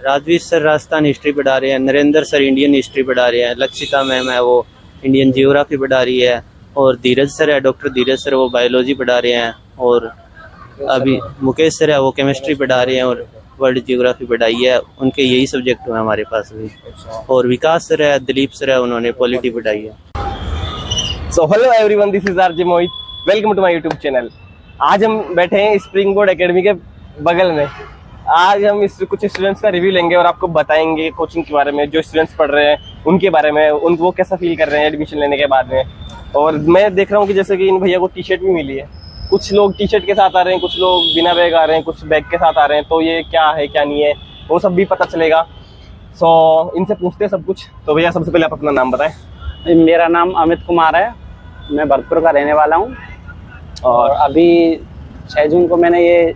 Rajveer sir Rajasthan history पढ़ा रहे हैं, नरेंद्र सर इंडियन हिस्ट्री पढ़ा रहे हैं, लक्षिता मैम है वो इंडियन जियोग्राफी पढ़ा रही है, और धीरज सर है, डॉक्टर धीरज सर वो बायोलॉजी पढ़ा रहे हैं, और अभी मुकेश सर है वो केमिस्ट्री पढ़ा रहे हैं और वर्ल्ड जियोग्राफी पढ़ाई है। उनके यही सब्जेक्ट हैं हमारे पास भी। और विकास सर है, दिलीप सर है, उन्होंने पॉलिटी पढ़ाई है। So hello everyone, this is RJ Mohit, welcome to my YouTube channel. आज हम बैठे हैं स्प्रिंग बोर्ड एकेडमी के बगल में। आज हम कुछ स्टूडेंट्स का रिव्यू लेंगे और आपको बताएंगे कोचिंग के बारे में, जो स्टूडेंट्स पढ़ रहे हैं उनके बारे में, उनको कैसा फील कर रहे हैं एडमिशन लेने के बाद में। और मैं देख रहा हूँ कि जैसे कि इन भैया को टी शर्ट भी मिली है, कुछ लोग टी शर्ट के साथ आ रहे हैं, कुछ लोग बिना बैग आ रहे हैं, कुछ बैग के साथ आ रहे हैं। तो ये क्या है क्या नहीं है वो सब भी पता चलेगा। सो इनसे पूछते हैं सब कुछ। तो भैया सबसे पहले आप अपना नाम बताएं। मेरा नाम अमित कुमार है, मैं भरतपुर का रहने वाला हूँ। और अभी 6 जून को मैंने ये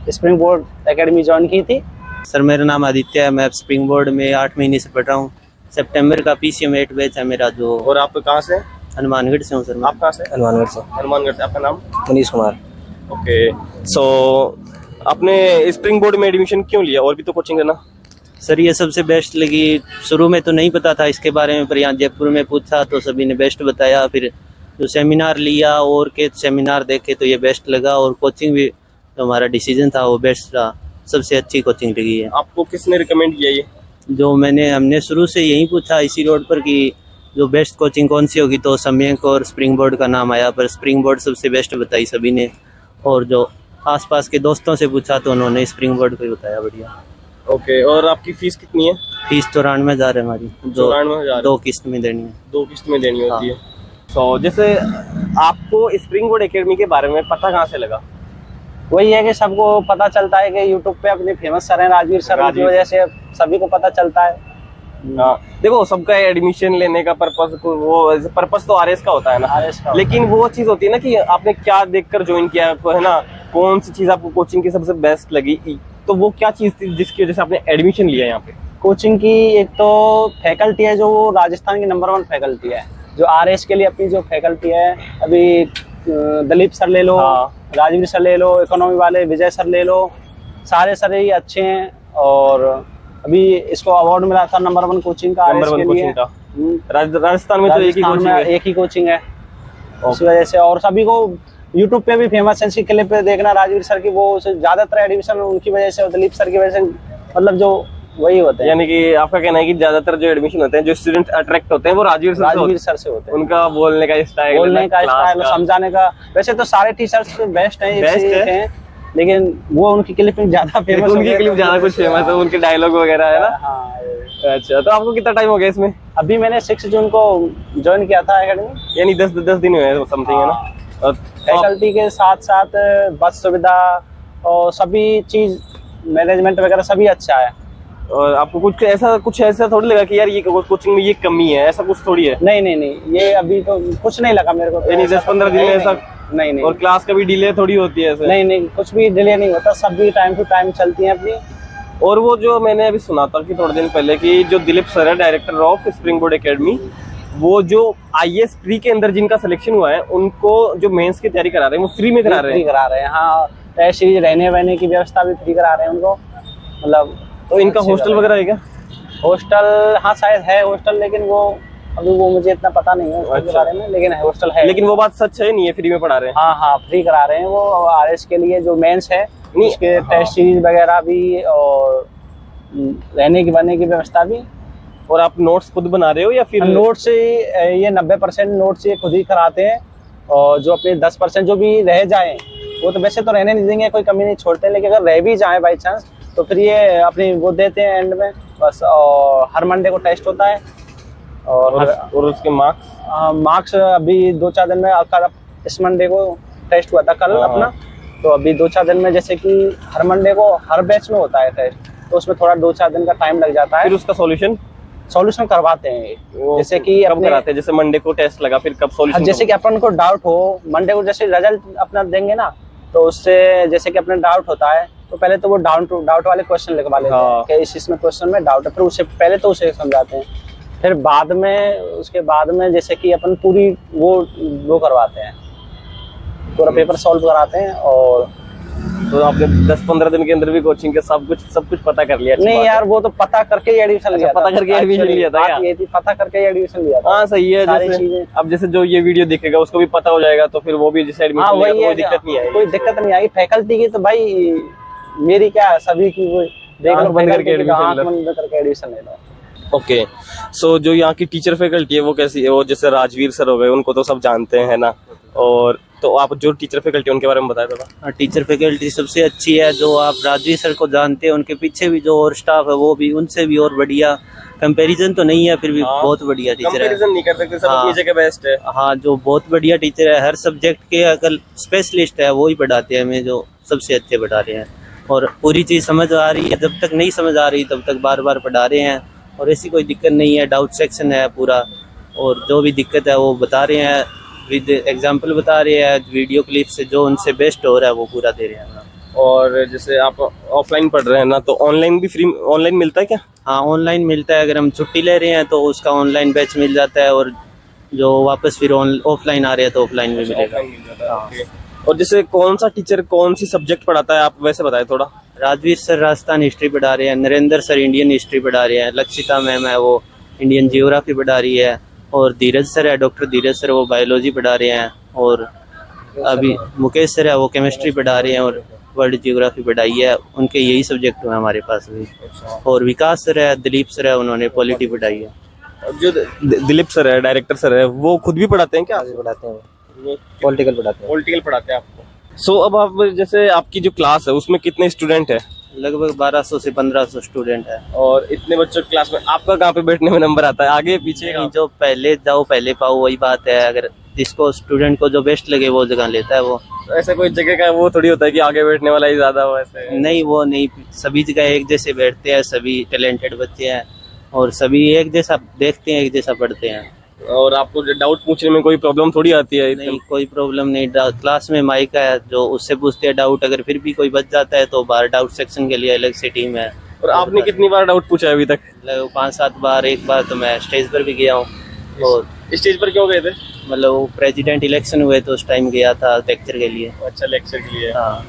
स्प्रिंग बोर्ड एकेडमी ज्वाइन की थी। सर मेरा नाम आदित्य है, मैं स्प्रिंग बोर्ड में 8 महीने से पढ़ रहा हूँ। सितंबर का PCM 8 बैच है मेरा। जो और आप कहाँ से? हनुमानगढ़ से हूँ सर। आप कहाँ से? हनुमानगढ़ से। हनुमानगढ़ से। आपका नाम? मनीष कुमार। ओके, सो आपने स्प्रिंग बोर्ड में एडमिशन क्यों लिया? और भी तो कोचिंग है ना? सर ये सबसे बेस्ट लगी। शुरू में तो नहीं पता था इसके बारे में, पर यहाँ जयपुर में पूछा तो सभी ने बेस्ट बताया। फिर जो सेमिनार लिया और के सेमिनार देखे तो ये बेस्ट लगा, और कोचिंग भी जो हमारा डिसीजन था वो बेस्ट रहा। सबसे अच्छी कोचिंग लगी है। आपको किसने रिकमेंड किया ये? जो हमने शुरू से यही पूछा इसी रोड पर कि जो बेस्ट कोचिंग कौन सी होगी, तो सम्यक और स्प्रिंग बोर्ड का नाम आया, पर स्प्रिंग बोर्ड सबसे बेस्ट बताई सभी ने। और जो आसपास के दोस्तों से पूछा तो उन्होंने स्प्रिंग बोर्ड को ही बताया बढ़िया। ओके, और आपकी फीस कितनी है? फीस 94,000 है हमारी। 94,000 2 किस्त में देनी है। 2 किस्त में देनी होती है। तो जैसे आपको स्प्रिंग बोर्ड एकेडमी के बारे में पता कहाँ से लगा? वही है कि सबको पता चलता है कि यूट्यूब पे अपने फेमस सर हैं राजवीर सर, की वजह से सभी को पता चलता है। हाँ, देखो सबका एडमिशन लेने का पर्पस तो आरएस का होता है ना। आरएस का लेकिन वो चीज होती है ना कि आपने क्या देखकर ज्वाइन किया है ना, कौन सी चीज आपको कोचिंग की सबसे बेस्ट लगी, तो वो क्या चीज थी जिसकी वजह से आपने एडमिशन लिया यहाँ पे? कोचिंग की एक तो फैकल्टी है, जो वो राजस्थान की नंबर 1 फैकल्टी है। जो आरएस के लिए अपनी जो फैकल्टी है, अभी दिलीप सर ले लो, राजवीर सर ले लो, इकोनॉमी वाले विजय सर ले लो, सारे सर ही अच्छे हैं। और अभी इसको अवार्ड मिला था नंबर 1 कोचिंग का आरएस के लिए। राजस्थान में तो एक ही कोचिंग है। इस वजह से और सभी को यूट्यूब पे भी फेमस है, इसकी क्लिप पे देखना राजवीर सर की, वो ज्यादातर एडमिशन उनकी वजह से और दिलीप सर की वजह से, मतलब जो वही होते हैं। यानी कि आपका कहना है कि ज्यादातर जो एडमिशन होते हैं, जो स्टूडेंट अट्रैक्ट होते हैं, वो राजवीर सर से होते हैं। उनका बोलने का स्टाइल, समझाने का। वैसे तो सारे टीचर्स बेस्ट हैं, लेकिन वो उनकी क्लिपिंग ज्यादा फेमस, उनकी क्लिप ज्यादा कुछ फेमस है, उनके डायलॉग वगैरह है ना। हाँ। अच्छा, तो आपको कितना टाइम हो गया इसमें? अभी मैंने 6 जून को ज्वाइन किया था एकेडमी, यानी 10 दिन हुए हैं समथिंग, है ना। और फैकल्टी के साथ साथ बस सुविधा और सभी चीज, मैनेजमेंट वगैरह सभी अच्छा है। और आपको कुछ ऐसा थोड़ी लगा कि यार ये कोचिंग में ये कमी है, ऐसा कुछ थोड़ी है? नहीं, ये अभी तो कुछ नहीं लगा मेरे को। यानी 10-15 दिन में ऐसा नहीं। और क्लास का भी डिले थोड़ी होती है ऐसे? नहीं, कुछ भी डिले नहीं होता, सभी टाइम टू टाइम चलती है अपनी। और वो जो मैंने अभी सुना था कि थोड़े दिन पहले कि जो दिलीप सर है, director of spring board academy, वो जो IAS प्री के अंदर जिनका सिलेक्शन हुआ है, उनको जो मेंस की तैयारी करा रहे हैं वो फ्री में करा रहे हैं। हाँ, ऐसी रहने वहने की व्यवस्था भी फ्री करा रहे हैं उनको, मतलब। तो इनका हॉस्टल वगैरह है क्या? हॉस्टल, हाँ शायद है हॉस्टल, लेकिन वो अभी वो मुझे इतना पता नहीं है उसके बारे में, लेकिन हॉस्टल है। लेकिन वो बात सच है, नहीं है फ्री में पढ़ा रहे हैं? हाँ, फ्री करा रहे हैं वो। आरएस के लिए जो मेंस है उसके टेस्ट सीरीज वगैरह भी, और रहने की व्यवस्था भी। और आप नोट्स खुद बना रहे हो या फिर? नोट्स ये 90% नोट्स ये खुद ही कराते हैं, और जो अपने 10% जो भी रह जाए वो तो वैसे तो रहने नहीं देंगे, कोई कमी नहीं छोड़ते, लेकिन अगर रह भी जाए बाई चांस तो फिर ये अपनी वो देते हैं एंड में बस। और हर मंडे को टेस्ट होता है, और उसके मार्क्स अभी 2-4 दिन में, इस मंडे को टेस्ट हुआ था कल अपना, तो अभी 2-4 दिन में, जैसे कि हर मंडे को हर बैच में होता है टेस्ट, तो उसमें थोड़ा 2-4 दिन का टाइम लग जाता है। फिर उसका सॉल्यूशन करवाते हैं। जैसे कि कब कराते हैं? जैसे मंडे को टेस्ट लगा, फिर कब सॉल्यूशन? जैसे कि अपन को डाउट हो, मंडे को जैसे रिजल्ट अपना देंगे ना, तो उससे जैसे कि अपना डाउट होता है, तो पहले तो वो डाउट वाले क्वेश्चन लिखवा लेते हैं कि इसमें क्वेश्चन में डाउट है, फिर उससे पहले तो उसे समझाते हैं। फिर बाद में, उसके बाद में जैसे कि अपन पूरी वो करवाते हैं, पूरा पेपर सॉल्व कराते हैं, और तो आपने 10-15 दिन के अंदर भी कोचिंग के सब कुछ पता कर लिया? नहीं यार, वो तो पता करके ही एडमिशन लिया था। पता करके एडमिशन लिया था क्या? ये थी, पता करके ही एडमिशन लिया था। हाँ सही है। सारी जैसे चीजें। अब जैसे जो ये वीडियो देखेगा उसको भी पता हो जाएगा, तो फिर वो भी जैसे एडमिशन हाँ लेगा वही तो है, कोई दिक्कत नहीं आएगी। कोई दिक्कत नहीं आएगी। फैकल्टी की तो भाई मेरी क्या है, सभी की वो देख लो, बंद करके आंख बंद करके एडमिशन ले लो। ओके, सो जो यहाँ की टीचर फैकल्टी है वो कैसी है? वो जैसे राजवीर सर हो गए, उनको तो सब जानते हैं ना, और तो आप जो टीचर फैकल्टी उनके बारे में बताएं थोड़ा। टीचर फैकल्टी सबसे अच्छी है। जो आप राजवीर सर को जानते हैं, उनके पीछे भी जो और स्टाफ है वो भी उनसे भी और बढ़िया। कंपैरिजन तो नहीं है, फिर भी हाँ, बहुत बढ़िया टीचर है। कंपैरिजन नहीं कर सकते, सब अपनी जगह बेस्ट है। हाँ, जो बहुत बढ़िया टीचर है, हर सब्जेक्ट के अगर स्पेशलिस्ट है वो ही पढ़ाते हैं हमें, जो सबसे अच्छे पढ़ा रहे हैं। और पूरी चीज़ समझ आ रही है, जब तक नहीं समझ आ रही तब तक बार बार पढ़ा रहे हैं, और ऐसी कोई दिक्कत नहीं है। डाउट सेक्शन है पूरा, और जो भी दिक्कत है वो बता रहे हैं, विद एग्जाम्पल बता रहे हैं, वीडियो क्लिप से जो उनसे बेस्ट हो रहा है वो पूरा दे रहे हैं। और जैसे आप ऑफलाइन पढ़ रहे हैं ना, तो ऑनलाइन भी फ्री ऑनलाइन मिलता है क्या? हाँ, ऑनलाइन मिलता है। अगर हम छुट्टी ले रहे हैं तो उसका ऑनलाइन बैच मिल जाता है, और जो वापस फिर ऑफलाइन आ रहे हैं तो ऑफलाइन भी मिलेगा। ओके। और जैसे कौन सा टीचर कौन सी सब्जेक्ट पढ़ाता है, आप वैसे बताएं थोड़ा। राजवीर सर राजस्थान हिस्ट्री पढ़ा रहे हैं, नरेंद्र सर इंडियन हिस्ट्री पढ़ा रहे हैं, लक्षिता मैम है वो इंडियन जियोग्राफी पढ़ा रही है, और धीरज सर है, डॉक्टर धीरज सर, वो बायोलॉजी पढ़ा रहे हैं, और अभी मुकेश सर है वो केमिस्ट्री पढ़ा रहे हैं, और वर्ल्ड जियोग्राफी पढ़ाई है। उनके यही सब्जेक्ट हैं हमारे पास भी। और विकास सर है, दिलीप सर है, उन्होंने पॉलिटी पढ़ाई है। जो दिलीप सर है, डायरेक्टर सर है, वो खुद भी पढ़ाते हैं क्या? पढ़ाते हैं, पॉलिटिकल पढ़ाते हैं। पॉलिटिकल पढ़ाते हैं आपको। सो अब आप जैसे आपकी जो क्लास है उसमें कितने स्टूडेंट है? लगभग 1200 से 1500 स्टूडेंट है। और इतने बच्चों की क्लास में आपका कहाँ पे बैठने में नंबर आता है, आगे पीछे? नहीं, जो पहले जाओ पहले पाओ वही बात है। अगर जिसको स्टूडेंट को जो बेस्ट लगे वो जगह लेता है वो। ऐसा कोई जगह का वो थोड़ी होता है कि आगे बैठने वाला ही ज्यादा हो, ऐसे नहीं, वो नहीं, सभी जगह एक जैसे बैठते हैं, सभी टैलेंटेड बच्चे हैं, और सभी एक जैसा देखते हैं, एक जैसा पढ़ते हैं। और आपको डाउट पूछने में कोई प्रॉब्लम थोड़ी आती है? नहीं, कोई प्रॉब्लम नहीं। क्लास में माइक है, जो उससे पूछते हैं डाउट। अगर फिर भी कोई बच जाता है तो बाहर डाउट सेक्शन के लिए अलग से टीम है। और आपने कितनी बार डाउट पूछा है अभी तक? लगभग 5-7 बार। एक बार तो मैं स्टेज पर भी गया हूँ। और स्टेज पर क्यों गए थे? मतलब वो प्रेसिडेंट इलेक्शन हुए तो उस टाइम गया था लेक्चर के लिए। अच्छा, लेक्चर के लिए। हाँ,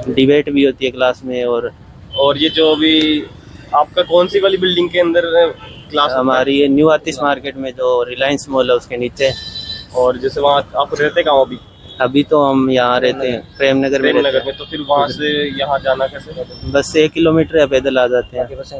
डिबेट भी होती है क्लास में। और ये जो अभी आपका कौन सी वाली बिल्डिंग के अंदर क्लास? हमारी ये न्यू आर्टिस्ट मार्केट में जो रिलायंस मॉल है उसके नीचे। और जैसे वहाँ आप रहते कहाँ अभी? अभी तो हम यहाँ रहते हैं प्रेमनगर में रहते हैं। तो फिर वहाँ से यहाँ जाना कैसे? बस से 1 किलोमीटर है, पैदल आ जाते हैं। बस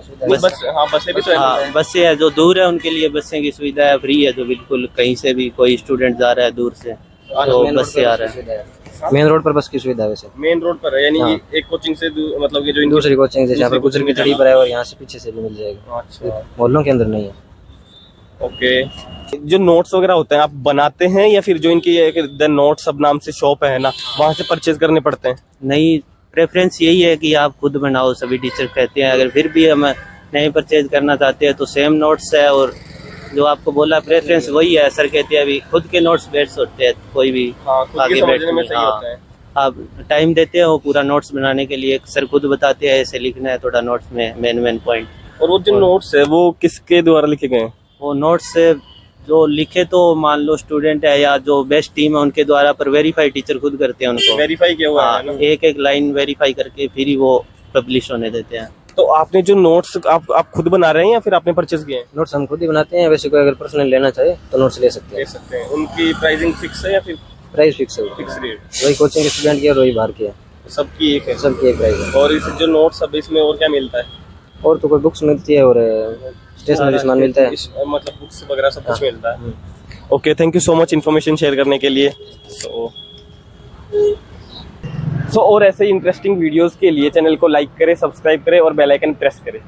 हाँ, बसें भी तो है। हाँ, बसें है, जो दूर है उनके लिए बसें की सुविधा है, फ्री है। जो बिल्कुल कहीं से भी कोई स्टूडेंट जा रहा है दूर से तो बस से आ रहा है। मेन रोड पर बस की सुविधा है वैसे। मेन रोड पर है, यानी हाँ। एक कोचिंग से मतलब ये जो दूसरी कोचिंग जैसे यहाँ पर गुजर की तड़ी पर है, और यहाँ से पीछे से भी मिल जाएगा। अच्छा, मोहल्लों के अंदर नहीं है। ओके। जो नोट्स वगैरह होते हैं आप बनाते हैं, या फिर जो इनकी द नोट्स सब नाम से शॉप है ना, वहाँ से परचेज करने पड़ते हैं? नहीं, प्रेफरेंस यही है कि आप खुद बनाओ, सभी टीचर कहते हैं। अगर फिर भी हम नहीं परचेज करना चाहते हैं तो सेम नोट्स है, और जो आपको बोला प्रेफरेंस वही है। सर कहते हैं अभी खुद के नोट्स बेस्ट होते हैं, कोई भी आगे बैठने में। हाँ, आप टाइम देते हो पूरा नोट्स बनाने के लिए, सर खुद बताते हैं ऐसे लिखना है थोड़ा नोट्स में, मेन पॉइंट। और वो जो नोट्स है वो किसके द्वारा लिखे गए हैं? वो नोट्स जो लिखे तो मान लो स्टूडेंट है या जो बेस्ट टीम है उनके द्वारा, पर वेरीफाई टीचर खुद करते हैं उनको। वेरीफाई किया हुआ है ना? एक लाइन वेरीफाई करके फिर ही वो पब्लिश होने देते हैं। तो आपने जो नोट्स आप खुद बना रहे हैं या फिर आपने परचेज किए हैं? नोट्स हम खुद ही बनाते हैं। वैसे कोई अगर पर्सनल लेना चाहे तो नोट्स ले सकते हैं। उनकी प्राइसिंग फिक्स है या फिर प्राइस फिक्स है? फिक्स रेट वही कोचिंग के स्टूडेंट की और वही बाहर की है, सबकी एक है? सबकी एक प्राइस है। और इस जो नोट्स अब इसमें और क्या मिलता है? और तो कोई बुक्स मिलती है और स्टेशनरी सामान मिलता है, मतलब बुक्स वगैरह सब कुछ मिलता है। Okay, thank you so much information share करने के लिए। सो और ऐसे ही इंटरेस्टिंग वीडियोस के लिए चैनल को लाइक करें, सब्सक्राइब करें और बेल आइकन प्रेस करें।